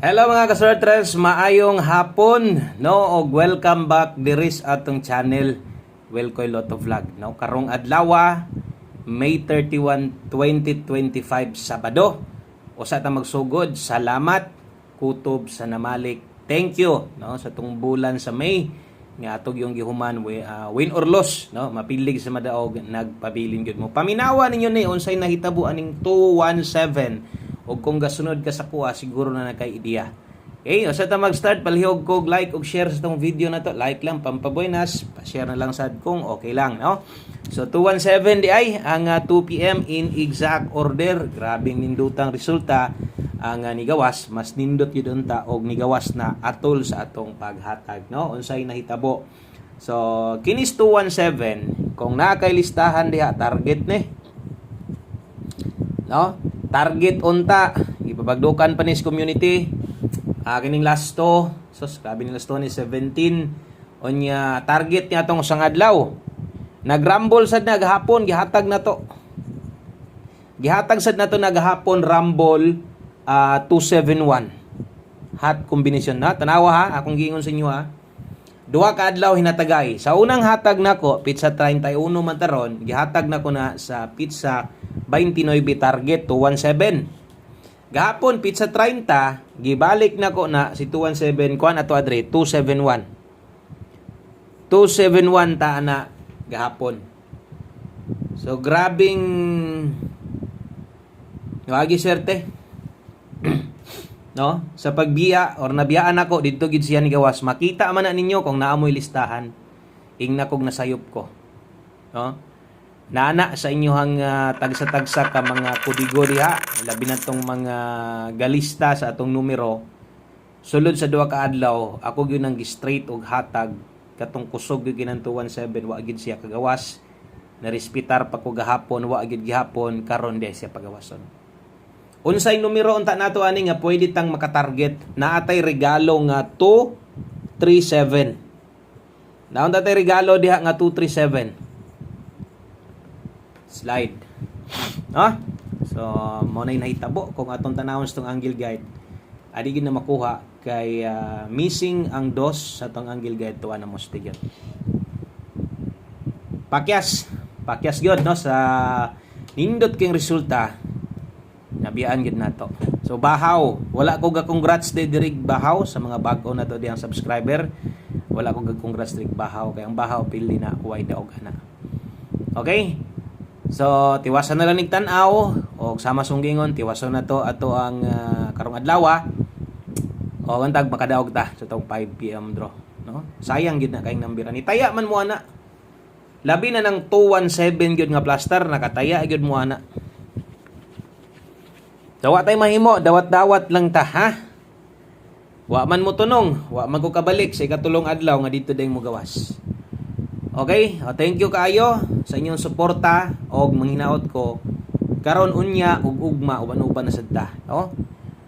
Hello mga kasortres, maayong hapon no og welcome back diri sa atong channel Welkoy Lotto Vlog no. Karong adlaw May 31, 2025 Sabado. Usa ta magsugod, salamat kutob sa namalik. Thank you no sa tung bulan sa May nga atog yung gihuman win or loss no, mapilig sa madaog nagpabilin gyud mo. Paminawa ninyo ni unsay nahitabo aning 217. O kung gasunod ka sa kuha, siguro na nakay-ideya. Okay, o sa ta mag-start, palihog ko like o share sa itong video na to. Like lang, pampabuenas. Pa-share na lang sad kung okay lang, no? So, 217 di ay, ang 2 p.m. in exact order. Grabing nindutang resulta ang nigawas. Mas nindot yun ta o nigawas na atol sa atong paghatag, no? Unsay nahitabo. So, kinis 217, kung nakay listahan diha, target ni. No? Target unta, ipabagdukan pa ni sa community. Kining last to, so sabi ni last to ni 17 onya target niya atong usang adlaw. Nagrumble sad naghapon, gihatag na to. Gihatag sad na to naghapon rumble 271. Hot combination na. Tanawa ha, akong giingon sa inyo ha. Duha ka adlaw hinatagay. Sa unang hatag nako, pizza 31 man taron, gihatag nako na sa pizza 29 target 217. Gahapon pizza 30, gibalik nako na si 217 kuan ato adre 271. 271 ta na gahapon. So grabing wagi swerte. No, sa pagbiya or nabiyaan ako didto gid siya ni gawas, makita man na ninyo kung naamoy listahan ingna kog nasayop ko, no, nana sa inyohang tagsa-tagsa ka mga kudigo diha, labi na tong mga galista sa atong numero. Sulod sa duha ka adlaw ako gyud nang gi-straight og hatag katong kusog gyud kinang 217, wa gid siya kagawas. Narespitar pa ko gahapon, wa gid gihapon, karon di siya pagawason. Unsay numero unta nato ani nga pwede tang makatarget? Naatay regalo nga 237. Naunta tay regalo diha nga 237. Slide. No? So, mo na nahitabo kung atong tanawon sa tong angle guide. Adi gid na makuha kay missing ang dos sa tong angle guide tuwa na mo stigyan. Pakyas gyud no sa nindot king resulta. Nabiyaan gid nato. So bahaw, wala ko ga congrats dirig bahaw sa mga bag-o na to diyang subscriber. Wala ko ga congrats dirig bahaw kay ang bahaw pili na way daog ana. Okay? So tiwasan na lang nig tan-aw o sama sunggingon tiwason na to ato ang karong adlaw. O untag makadaog ta sa tong 5 PM draw, no? Sayang gid na kay nambira ni taya man mo ana. Labi na ng 217 gyud nga plaster nakataya gyud mo ana. Dawa tay mahimo, dawat-dawat lang ta, ha? Wa man mo tunong, wa man ko kabalik sa ikatulong adlaw nga dito dayong mo gawas. Okay? Thank you kaayo sa inyong suporta og manghinaot ko karon unya ug ugma uban-uban na sad ta, no?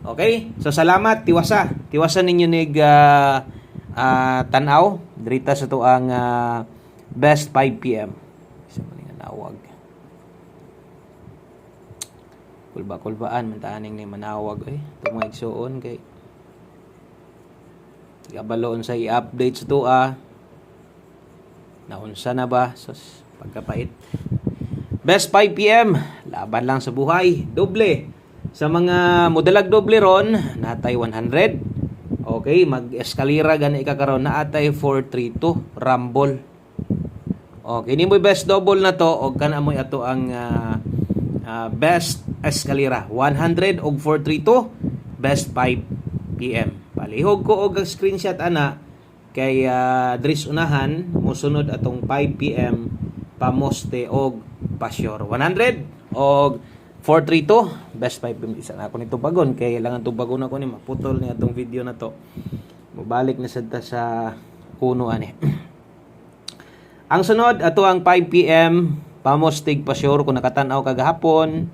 Okay? So salamat, tiwasan ninyo nig tan-aw dirita sa tuang best 5 PM. Isa man nga nawag. Kulbaan man taaning ni manawag ito mga igsuon kay gabaloon sa i-update sa tua naunsa na ba sus pagkapait. Best 5 PM laban lang sa buhay, doble sa mga modalag doble ron natay 100. Okay, mag-eskalera gani ikakaron naatay 432 rumble. Okay, ni mo best double na to og kana mo ato ang best eskalera 100 og 432 best 5 PM. Palihog ko og screenshot ana kay dris unahan mosunod atong 5 PM pamoste og pasyor 100 og 432 best 5 PM. Isa na ako nito bagon kay kailangan tubagon ako ni maputol ni atong video na to. Mobalik na sad ta sa kuno ani. Ang sunod ato ang 5 PM pamostig pasyor kung nakatan-aw ka gahapon,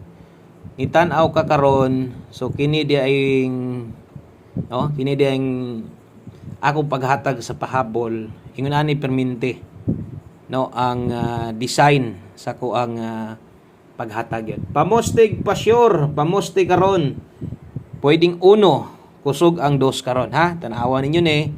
itan-aw ka karon, so kini di ay no, kini di ang akong paghatag sa pahabol ingon ani perminti no ang design sa ko ang paghatag yun. Pamostig pasyor, pamostig karon pwedeng 1 kusog ang dos karon ha. Tanawa ninyo ni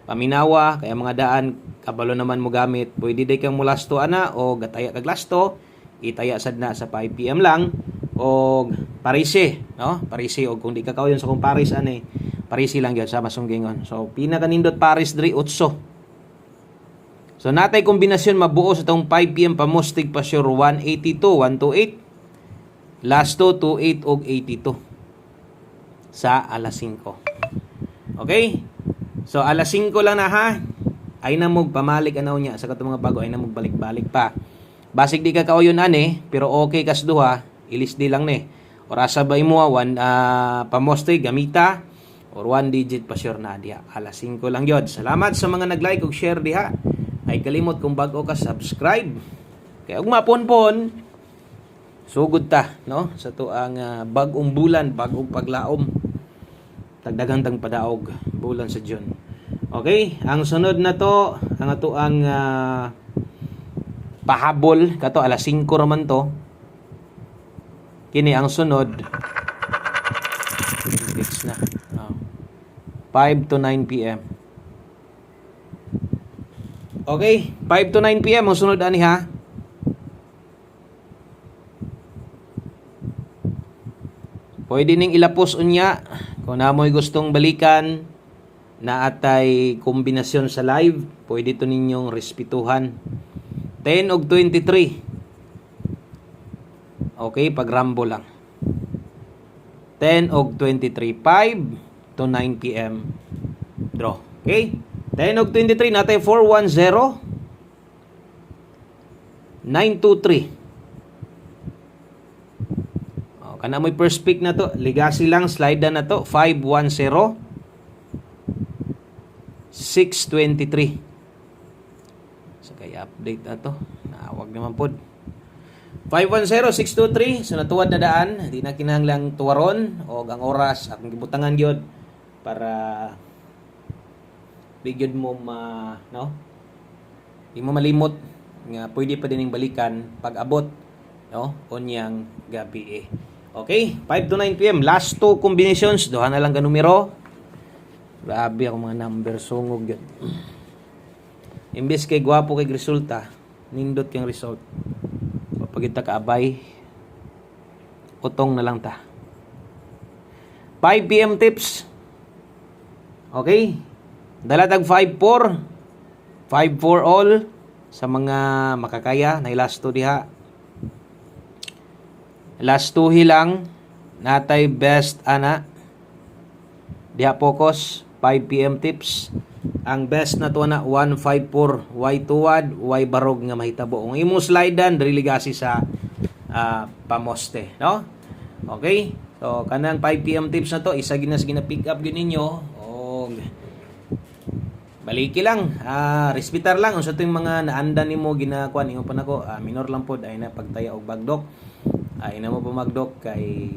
paminawa kaya mga daan kabalo naman mo gamit. Pwede day kang mulasto ana o gataya kag lasto, itaya sad na sa 5 PM lang o parisi, no? Parisi o kung di ka kauyon sa kung paris ani, parisi lang gyud sa masunggingon. So pina kanindot paris diri 8. So natay kombinasyon mabuo sa tong 5 PM pamustig pa sure 182, 128. Lasto 28 og 82 sa alas 5. Okay? So alas 5 lang na ha. Ay na mo pamalik anaw niya sa katong mga bago ay na mo balik-balik pa. Basig di ka kauyon ani pero okay kas duha, ilis di lang ni. Or asa ba imo pamustig gamita or 1 digit pa sure na diha. Alas 5 lang yod. Salamat sa mga nag-like ug share diha. Ay kalimot kung bago ka subscribe. Kaya ug maponpon sugod ta no sa tuang bag-ong bulan, bag-ong paglaom. Tagdagan tang padaog bulan sa June. Okay, ang sunod na to ang atuang pahabol kato alas 5 raman to. Kini ang sunod fix na. 5 to 9 PM. Okay, 5 to 9 PM ang sunod ani ha. Pwede ning ilapos unya kung namoy gustong balikan na atay kombinasyon sa live, pwede to ninyong respetuhan. 10 og 23. Okay, pag rambo lang. 10 og 23, 5 to 9 PM. Draw. Okay? 10 og 23 natay 410 923. Kana mo'y first pick na to, legacy lang, slide na to, 510 623. So kaya update na to, naawag naman pod. 510 623, so natuwad na daan, hindi na kinahanglang tuwaron o ang oras akong gibutangan gyud para bigyan mo no? Di mo malimot nga pwede pa dining balikan pag abot no unyang gabi Okay, 5 to 9 PM last two combinations, duha na lang ka numero. Grabe ako mga number sungog yun. Imbes kay gwapo kay resulta, nindot kang result. Kapag kita kaabay, utong na lang ta. 5 PM tips. Okay? Dalatag 5-4. 5-4 all sa mga makakaya na last two diha. Last two hilang natay best ana. Diha focus 5 PM tips. Ang best na to na 154 Y tuwad Y barog nga mahitabo. Kung imo slidean diri ligasi sa pamoste, no? Okay? So kanang 5 PM tips na to isa ginas gina-pick up gyud ninyo og baliki lang, respetar lang unsa ting mga naandan nimo ginakuan ingon pa nako, minor lang pod ay na pagtaya og bagdok. Ay na mo pumagdok kay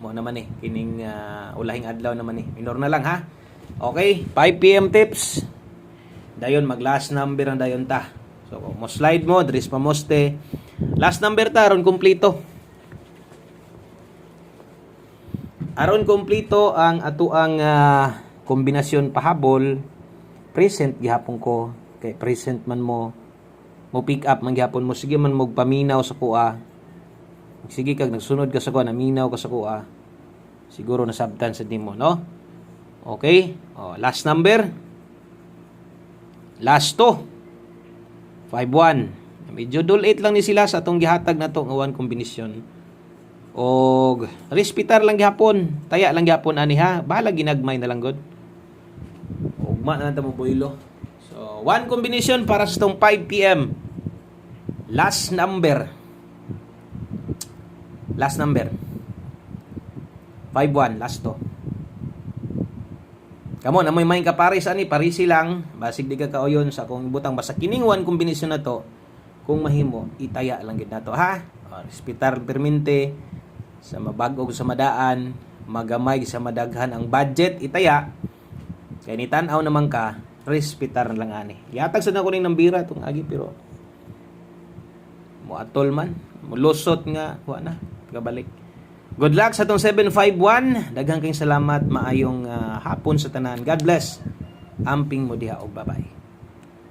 mo naman kining ulahing adlaw naman minor na lang ha. Okay, 5 PM tips. Dayon mag last number ang dayon ta. So mo slide mo dris pa moste. Last number ta aron kumpleto. Aron kumpleto ang atuang kombinasyon pahabol, present gihapon ko kay present man mo pick up man gihapon mo, sige man mo paminaw sa kuha, sige kag nagsunod ka sa kuha, naminaw ka sa kuha, siguro nasabtan sa nimo, no? Okay, last number, last to 5-1. Medyo dulit lang ni sila sa atong gihatag na to nga one kombinasyon. Og respetar lang gihapon, taya lang gihapon ani ha, bahala ginagmay na lang god. Ugma na ta mo boylo. So, one combination para sa tong 5 PM. Last number. Last number. 5-1, last to. Kamo na may main ka paris ani, parisi lang, basig di ka kauyon sa akong ibutang basta kining one combination na to. Kung mahimo, itaya lang gid nato ha. Respetar permente sa mabag-og sa madaan, magamay sa madaghan ang budget itaya. Kay ni tan-aw naman ka, respetar lang ani. Yatag sa nako ning nambira tong agi pero mo atol man, mo lusot nga wa na kabalik. Good luck sa tong 751. Daghang kayong salamat, maayong hapon sa tanan. God bless. Amping mo diha og bye-bye.